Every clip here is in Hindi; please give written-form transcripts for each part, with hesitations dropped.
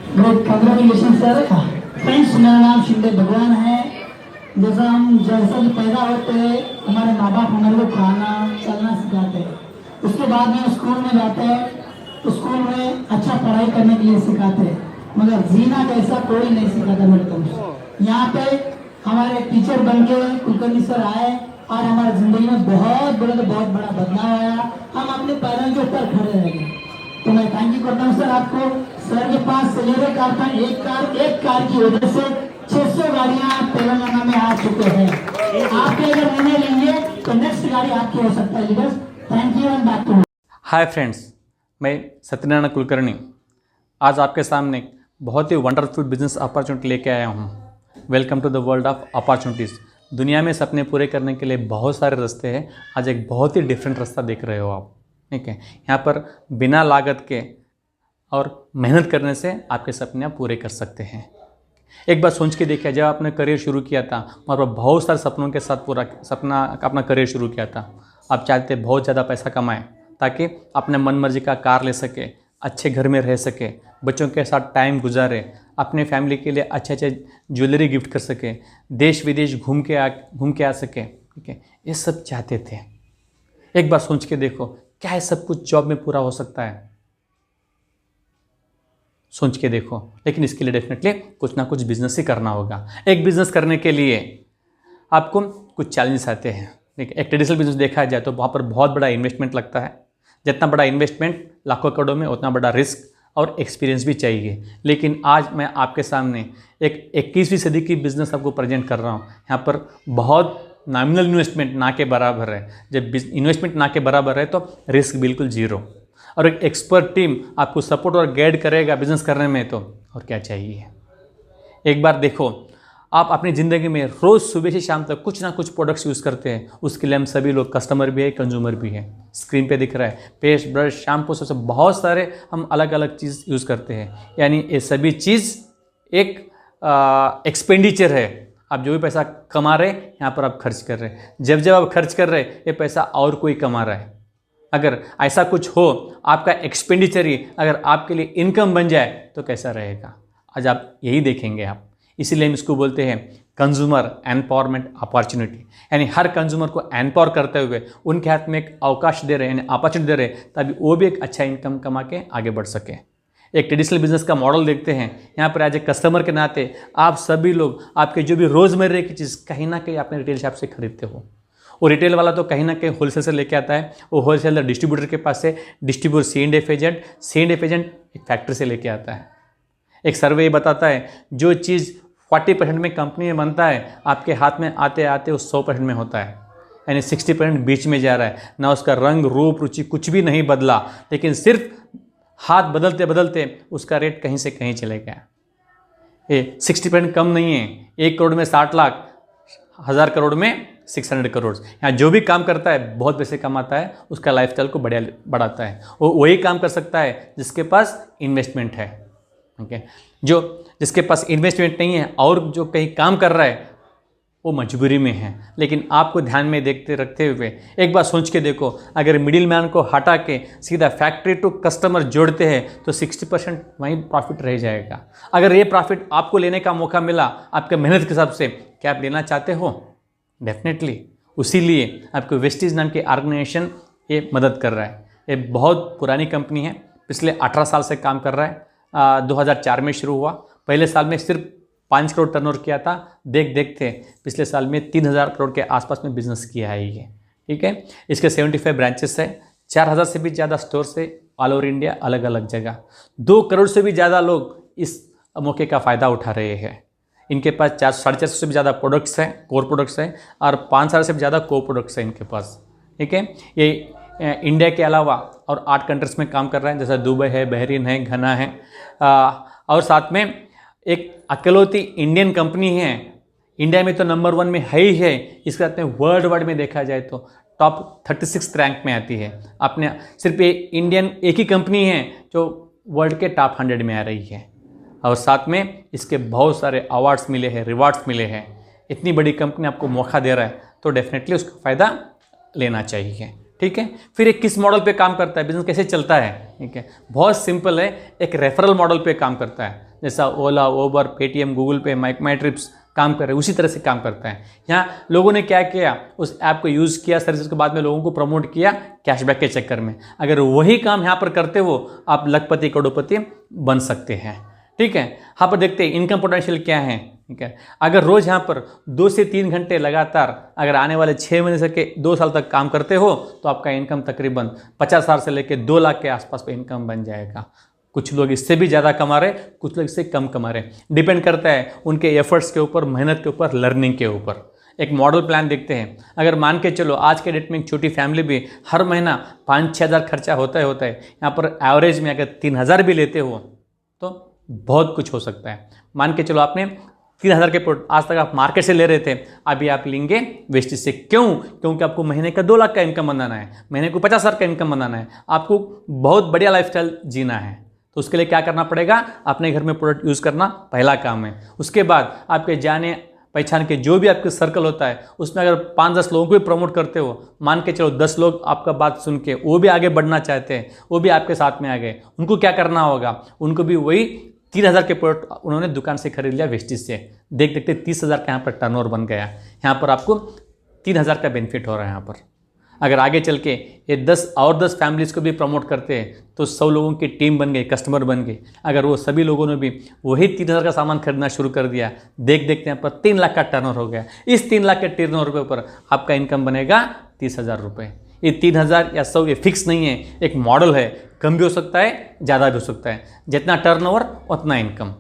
Great, congratulation sir. फ्रेंड्स, मेरा नाम शिंदे भगवान है। जैसा कि पैदा होते हैं हमारे माँ बाप हमारे को खाना चलना सिखाते हैं, उसके बाद में स्कूल में जाते हैं तो स्कूल में अच्छा पढ़ाई करने के लिए सिखाते हैं, मगर जीना कैसा कोई नहीं सिखाता मेरे को। यहाँ पे हमारे टीचर बन के कुलकर्णी सर आए और हमारी जिंदगी में बहुत बड़ा बदलाव आया। हम अपने पैरों के ऊपर खड़े रह गए। तो मैं थैंक यू करता हूँ सर आपको। सर के पास सेलेरी कार था, एक कार की वजह से 600 गाड़ियाँ तेलंगाना में आ चुके हैं। आपके अगर निर्णय लेंगे तो नेक्स्ट गाड़ी आपकी हो सकता है leaders. Thank you and back to. Hi friends, मैं सत्यनारायण कुलकर्णी आज आपके सामने बहुत ही वंडरफुल बिजनेस अपॉर्चुनिटी लेके आया हूँ। Welcome to the world of opportunities. दुनिया में सपने पूरे करने के लिए बहुत सारे रास्ते हैं। आज एक बहुत ही डिफरेंट रास्ता देख रहे हो आप, ठीक है। यहाँ पर बिना लागत के और मेहनत करने से आपके सपने आप पूरे कर सकते हैं। एक बार सोच के देखिए, जब आपने करियर शुरू किया था और बहुत सारे सपनों के साथ अपना करियर शुरू किया था। आप चाहते बहुत ज़्यादा पैसा कमाएं ताकि अपने मन मर्जी का कार ले सके, अच्छे घर में रह सके, बच्चों के साथ टाइम गुजारे, अपने फैमिली के लिए अच्छे अच्छे ज्वेलरी गिफ्ट कर सके, देश विदेश घूम के आ सके, ठीक है। ये सब चाहते थे। एक बार सोच के देखो, क्या ये सब कुछ जॉब में पूरा हो सकता है? सोच के देखो। लेकिन इसके लिए डेफिनेटली कुछ ना कुछ बिजनेस ही करना होगा। एक बिजनेस करने के लिए आपको कुछ चैलेंजेस आते हैं। ठीक है, एक ट्रेडिशनल बिजनेस देखा जाए तो वहाँ पर बहुत बड़ा इन्वेस्टमेंट लगता है। जितना बड़ा इन्वेस्टमेंट लाखों करोड़ों में, उतना बड़ा रिस्क और एक्सपीरियंस भी चाहिए। लेकिन आज मैं आपके सामने एक 21वीं सदी की बिज़नेस आपको प्रेजेंट कर रहा हूँ। यहाँ पर बहुत नॉमिनल इन्वेस्टमेंट ना के बराबर है। जब इन्वेस्टमेंट ना के बराबर है तो रिस्क बिल्कुल जीरो, और एक एक्सपर्ट टीम आपको सपोर्ट और गाइड करेगा बिजनेस करने में, तो और क्या चाहिए। एक बार देखो, आप अपनी ज़िंदगी में रोज़ सुबह से शाम तक कुछ ना कुछ प्रोडक्ट्स यूज़ करते हैं। उसके लिए हम सभी लोग कस्टमर भी है, कंज्यूमर भी है। स्क्रीन पे दिख रहा है पेस्ट, ब्रश, शैम्पू, सबसे बहुत सारे हम अलग अलग चीज़ यूज़ करते हैं। यानी ये सभी चीज़ एक एक्सपेंडिचर है। आप जो भी पैसा कमा रहे हैं यहाँ पर आप खर्च कर रहे हैं। जब जब आप खर्च कर रहे हैं ये पैसा और कोई कमा रहा है। अगर ऐसा कुछ हो, आपका एक्सपेंडिचर ही अगर आपके लिए इनकम बन जाए तो कैसा रहेगा। आज आप यही देखेंगे आप। इसीलिए हम इसको बोलते हैं कंज्यूमर एम्पावरमेंट अपॉर्चुनिटी। यानी हर कंज्यूमर को एम्पावर करते हुए उनके हाथ में एक अवकाश दे रहे हैं, यानी अपॉर्चुनिटी दे रहे हैं, ताकि वो भी एक अच्छा इनकम कमा के आगे बढ़ सके। एक ट्रेडिशनल बिजनेस का मॉडल देखते हैं। यहाँ पर एज ए कस्टमर के नाते आप सभी लोग आपके जो भी रोज़मर्रे की चीज़ कहीं ना कहीं अपने रिटेल शॉप से खरीदते हो। वो रिटेल वाला तो कहीं ना कहीं होलसेल से लेके आता है, वो होलसेलर डिस्ट्रीब्यूटर के पास से, डिस्ट्रीब्यूटर C&F एजेंट एक फैक्ट्री से लेके आता है। एक सर्वे ये बताता है जो चीज़ 40% में कंपनी में बनता है, आपके हाथ में आते आते वो 100% में होता है। यानी 60% बीच में जा रहा है। ना उसका रंग रूप रुचि कुछ भी नहीं बदला, लेकिन सिर्फ हाथ बदलते बदलते उसका रेट कहीं से कहीं चले गया। ये 60% कम नहीं है। 1 करोड़ में 60 लाख, 1000 करोड़ में 600 करोड़। यहाँ जो भी काम करता है बहुत पैसे कमाता है, उसका लाइफस्टाइल को बढ़ाता है। वो वही काम कर सकता है जिसके पास इन्वेस्टमेंट है। ओके, जिसके पास इन्वेस्टमेंट नहीं है और जो कहीं काम कर रहा है वो मजबूरी में है। लेकिन आपको ध्यान में देखते रखते हुए एक बार सोच के देखो, अगर मिडिल मैन को हटा के सीधा फैक्ट्री टू कस्टमर जोड़ते हैं तो 60% वहीं प्रॉफिट रह जाएगा। अगर ये प्रॉफिट आपको लेने का मौका मिला आपके मेहनत के हिसाब से, क्या आप लेना चाहते हो? डेफिनेटली। उसीलिए आपको वेस्टीज नाम की ऑर्गेनाइजेशन ये मदद कर रहा है। ये बहुत पुरानी कंपनी है, पिछले 18 साल से काम कर रहा है। 2004 में शुरू हुआ। पहले साल में सिर्फ 5 करोड़ टर्नओवर किया था। देखते पिछले साल में 3000 करोड़ के आसपास में बिजनेस किया है ये, ठीक है। इसके 75 ब्रांचेस है, 4000 से भी ज़्यादा स्टोर्स है ऑल ओवर इंडिया, अलग अलग जगह। 2 करोड़ से भी ज़्यादा लोग इस मौके का फ़ायदा उठा रहे हैं। इनके पास 450 से भी ज़्यादा प्रोडक्ट्स हैं, कोर प्रोडक्ट्स हैं, और 5,000 से भी ज़्यादा को प्रोडक्ट्स हैं इनके पास, ठीक है। ये इंडिया के अलावा और 8 कंट्रीज में काम कर रहा है, जैसा दुबई है, बहरीन है, घना है, और साथ में एक अकेलौती इंडियन कंपनी है। इंडिया में तो नंबर 1 में है ही है, इसके साथ में वर्ल्ड वाइड में देखा जाए तो टॉप 36 रैंक में आती है। अपने सिर्फ ये इंडियन एक ही कंपनी है जो वर्ल्ड के टॉप 100 में आ रही है, और साथ में इसके बहुत सारे अवार्ड्स मिले हैं, रिवार्ड्स मिले हैं। इतनी बड़ी कंपनी आपको मौका दे रहा है तो डेफिनेटली उसका फ़ायदा लेना चाहिए, ठीक है। फिर एक किस मॉडल पे काम करता है, बिजनेस कैसे चलता है, ठीक है। बहुत सिंपल है, एक रेफरल मॉडल पे काम करता है। जैसा ओला, ओबर, पेटीएम, गूगल पे, माई ट्रिप्स काम कर रहे हैं, उसी तरह से काम करता है। यहाँ लोगों ने क्या किया, उस ऐप को यूज़ किया, सर्विस के बाद में लोगों को प्रमोट किया कैशबैक के चक्कर में। अगर वही काम यहाँ पर करते हो, आप लखपति करोड़पति बन सकते हैं। ठीक है, यहाँ पर देखते हैं इनकम पोटेंशियल क्या है। ठीक है, अगर रोज़ यहाँ पर 2 से 3 घंटे लगातार अगर आने वाले 6 महीने से के 2 साल तक काम करते हो, तो आपका इनकम तकरीबन 50,000 से लेकर 2 लाख के आसपास पे इनकम बन जाएगा। कुछ लोग इससे भी ज़्यादा कमा रहे, कुछ लोग इससे कम कमा रहे, डिपेंड करता है उनके एफर्ट्स के ऊपर, मेहनत के ऊपर, लर्निंग के ऊपर। एक मॉडल प्लान देखते हैं। अगर मान के चलो आज के डेट में एक छोटी फैमिली भी हर महीना 5-6 हज़ार खर्चा होता है यहाँ पर एवरेज में अगर 3,000 भी लेते हो तो बहुत कुछ हो सकता है। मान के चलो आपने 3,000 के प्रोडक्ट आज तक आप मार्केट से ले रहे थे, अभी आप लेंगे वेस्टेज से। क्यों? क्योंकि आपको महीने का 2 लाख का इनकम बनाना है, महीने को 50,000 का इनकम बनाना है, आपको बहुत बढ़िया लाइफस्टाइल जीना है। तो उसके लिए क्या करना पड़ेगा, अपने घर में प्रोडक्ट यूज़ करना पहला काम है। उसके बाद आपके जाने पहचान के जो भी आपके सर्कल होता है, उसमें अगर 5-10 लोगों को भी प्रमोट करते हो, मान के चलो 10 लोग आपका बात सुन के वो भी आगे बढ़ना चाहते हैं, वो भी आपके साथ में आ गए, उनको क्या करना होगा, उनको भी वही 3,000 के प्रोडक्ट उन्होंने दुकान से खरीद लिया वेस्टेज से, देख देखते 30,000 का यहाँ पर टर्नओवर बन गया। यहाँ पर आपको 3,000 का बेनिफिट हो रहा है। यहाँ पर अगर आगे चल के ये 10 फैमिलीज़ को भी प्रमोट करते हैं तो 100 लोगों की टीम बन गई, कस्टमर बन गए। अगर वो सभी लोगों ने भी वही 3,000 का सामान खरीदना शुरू कर दिया, देख देखते यहाँ पर 3 लाख का टर्नओवर हो गया। इस 3 लाख के टर्नओवर के ऊपर आपका इनकम बनेगा 30,000 रुपये। ये 3,000 या 100 ये फिक्स नहीं है, एक मॉडल है, कम भी हो सकता है, ज़्यादा भी हो सकता है। जितना टर्नओवर उतना इनकम।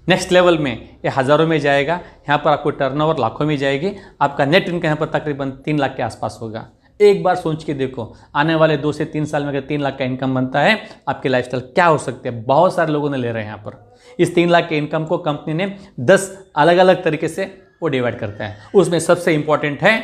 नेक्स्ट लेवल में ये हज़ारों में जाएगा, यहाँ पर आपको टर्नओवर लाखों में जाएगी, आपका नेट इनकम यहाँ पर तकरीबन 3 लाख के आसपास होगा। एक बार सोच के देखो, आने वाले 2 से 3 साल में अगर 3 लाख का इनकम बनता है, आपकी लाइफस्टाइल क्या हो सकती है। बहुत सारे लोगों ने ले रहे हैं यहाँ पर। इस 3 लाख के इनकम को कंपनी ने 10 अलग अलग तरीके से वो डिवाइड करता है। उसमें सबसे इंपॉर्टेंट है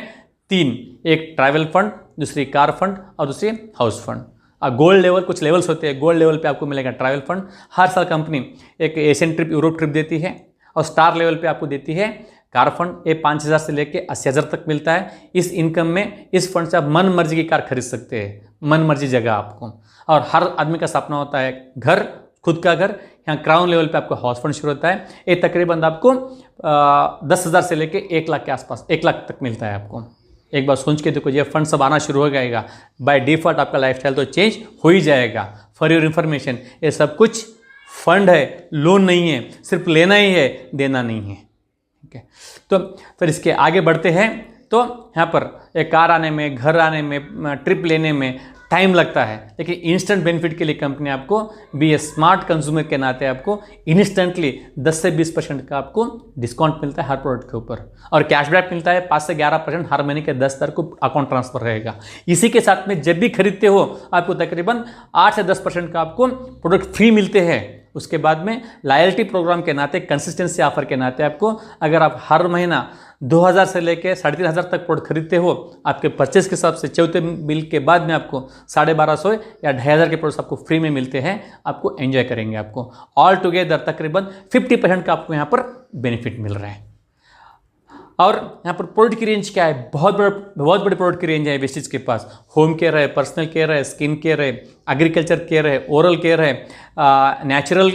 3, एक ट्रैवल फंड, दूसरी कार फंड और दूसरी हाउस फंड। गोल्ड लेवल, कुछ लेवल्स होते हैं, गोल्ड लेवल पे आपको मिलेगा ट्रैवल फंड। हर साल कंपनी एक एशियन ट्रिप, यूरोप ट्रिप देती है। और स्टार लेवल पे आपको देती है कार फंड। ये 5,000 से लेके 80,000 तक मिलता है। इस इनकम में, इस फंड से आप मन मर्जी की कार खरीद सकते हैं, मन मर्जी जगह आपको। और हर आदमी का सपना होता है घर, खुद का घर। यहाँ क्राउन लेवल पे आपको हाउस फंड शुरू होता है। ये तकरीबन आपको 10,000 से लेके 1 लाख के आसपास, 1 लाख तक मिलता है आपको। एक बार सोच के देखो, ये फंड सब आना शुरू हो जाएगा, बाय डिफ़ॉल्ट आपका लाइफस्टाइल तो चेंज हो ही जाएगा। फॉर योर इन्फॉर्मेशन, ये सब कुछ फंड है, लोन नहीं है, सिर्फ लेना ही है, देना नहीं है। ठीक है, तो फिर इसके आगे बढ़ते हैं। तो यहाँ पर एक कार आने में, घर आने में, ट्रिप लेने में टाइम लगता है, लेकिन इंस्टेंट बेनिफिट के लिए कंपनी आपको बी ए स्मार्ट कंज्यूमर के नाते आपको इंस्टेंटली 10 से 20% का आपको डिस्काउंट मिलता है हर प्रोडक्ट के ऊपर। और कैशबैक मिलता है 5 से 11%, हर महीने के 10 तारीख को अकाउंट ट्रांसफर रहेगा। इसी के साथ में जब भी खरीदते हो, आपको तकरीबन 8 से 10% का आपको प्रोडक्ट फ्री मिलते हैं। उसके बाद में लॉयल्टी प्रोग्राम के नाते, कंसिस्टेंसी ऑफर के नाते आपको, अगर आप हर महीना 2,000 से लेकर 3,500 तक प्रोडक्ट खरीदते हो, आपके परचेस के हिसाब से चौथे बिल के बाद में आपको 1,250 या 2,500 के प्रोडक्ट्स आपको फ्री में मिलते हैं। आपको एंजॉय करेंगे। आपको ऑल टुगेदर तकरीबन 50% का आपको यहाँ पर बेनिफिट मिल रहा है। और यहाँ पर प्रोडक्ट की रेंज क्या है, बहुत बड़ी प्रोडक्ट की रेंज है वेस्टेज के पास। होम केयर है, पर्सनल केयर है, स्किन केयर है, एग्रीकल्चर केयर है, ओरल केयर है, नेचुरल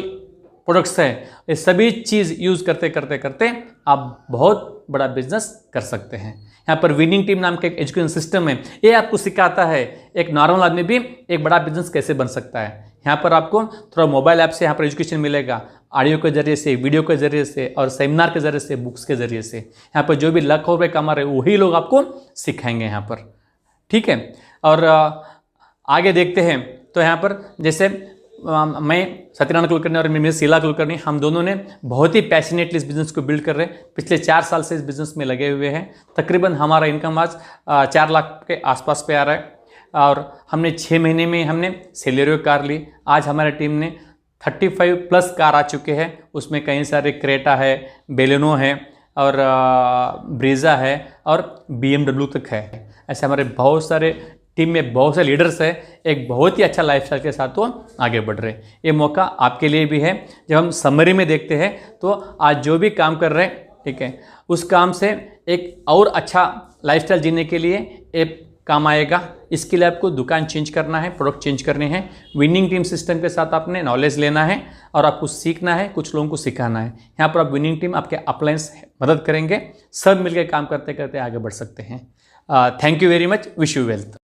प्रोडक्ट्स है। ये सभी चीज़ यूज़ करते करते करते आप बहुत बड़ा बिजनेस कर सकते हैं। यहाँ पर विनिंग टीम नाम का एक एजुकेशन सिस्टम है, ये आपको सिखाता है एक नॉर्मल आदमी भी एक बड़ा बिजनेस कैसे बन सकता है। यहाँ पर आपको थोड़ा मोबाइल ऐप से यहाँ पर एजुकेशन मिलेगा, ऑडियो के जरिए से, वीडियो के जरिए से, और सेमिनार के जरिए से, बुक्स के जरिए से। यहाँ पर जो भी लाखों रुपये कमा रहे वही लोग आपको सिखाएंगे यहाँ पर। ठीक है, और आगे देखते हैं। तो यहाँ पर जैसे मैं सत्यनारायण कुलकर्णी और मेरी शीला कुलकर्णी, हम दोनों ने बहुत ही पैशनेटली इस बिज़नेस को बिल्ड कर रहे हैं। पिछले 4 साल से इस बिज़नेस में लगे हुए हैं। तकरीबन हमारा इनकम आज 4 लाख के आसपास पे आ रहा है। और हमने 6 महीने में हमने सेलेरियो कार ली। आज हमारी टीम ने 35+ कार आ चुके हैं। उसमें कई सारे क्रेटा है, बेलेनो है, और ब्रीजा है, और BMW तक है। ऐसे हमारे बहुत सारे टीम में बहुत से लीडर्स हैं, एक बहुत ही अच्छा लाइफस्टाइल के साथ वो आगे बढ़ रहे हैं। ये मौका आपके लिए भी है। जब हम समरी में देखते हैं तो आज जो भी काम कर रहे हैं, ठीक है, उस काम से एक और अच्छा लाइफस्टाइल जीने के लिए एक काम आएगा। इसके लिए आपको दुकान चेंज करना है, प्रोडक्ट चेंज करने हैं, विनिंग टीम सिस्टम के साथ आपने नॉलेज लेना है और आपको सीखना है, कुछ लोगों को सिखाना है। यहाँ पर आप विनिंग टीम आपके अपलाइंस मदद करेंगे, सब मिलकर काम करते करते आगे बढ़ सकते हैं। Thank you very much, wish you wealth.